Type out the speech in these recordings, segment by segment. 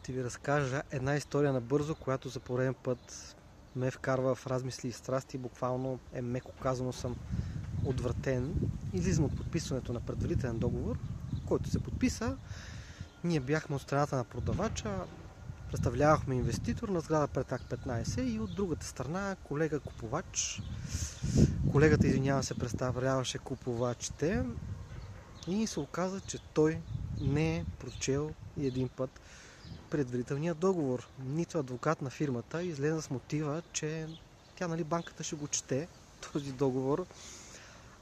Ще ви разкажа една история набързо, която за пореден път ме вкарва в размисли и страсти. Буквално меко казано съм отвратен. Излизам от подписването на предварителен договор, който се подписа. Ние бяхме от страната на продавача, представлявахме инвеститор на сграда Претак 15 и от другата страна колега купувач. Колегата, извинявам се, представляваше купувачите и се оказа, че той не е прочел и един път предварителния договор. Нито адвокат на фирмата излезе с мотива, че банката ще го чете този договор,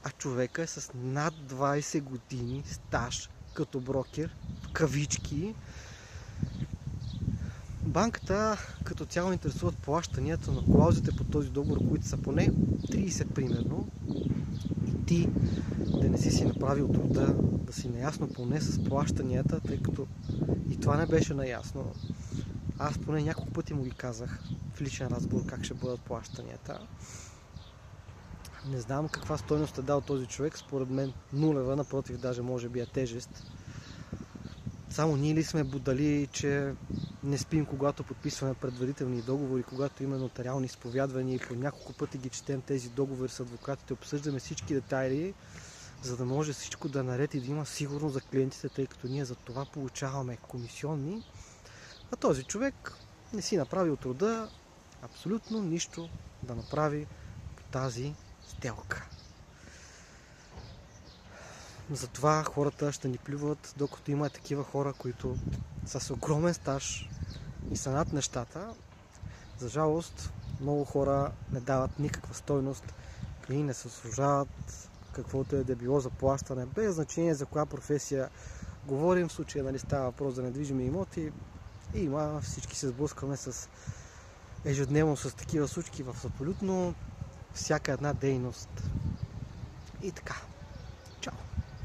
а човека е с над 20 години стаж като брокер, в кавички. Банката като цяло интересуват плащанията на клаузите по този договор, които са поне 30 примерно. И ти да не си направил труда да си наясно поне с плащанията, тъй като и това не беше наясно. Аз поне няколко пъти му ги казах в личен разговор как ще бъдат плащанията. Не знам каква стойност е дал този човек, според мен нулева, напротив, даже може би е тежест. Само ние ли сме будали, че не спим, когато подписваме предварителни договори, когато има нотариални изповядвания и по няколко пъти ги четем тези договори с адвокатите, обсъждаме всички детайли, за да може всичко да е наред и да има сигурност за клиентите, тъй като ние за това получаваме комисионни. А този човек не си направил труда абсолютно нищо да направи по тази сделка. Затова хората ще ни плюват, докато има такива хора, които са с огромен стаж и са над нещата. За жалост, много хора не дават никаква стойност и не се служават каквото е да било заплащане, без значение за коя професия говорим. В случая става въпрос за недвижими имоти и всички се сблъскваме ежедневно с такива случки в абсолютно всяка една дейност. И така. Чао!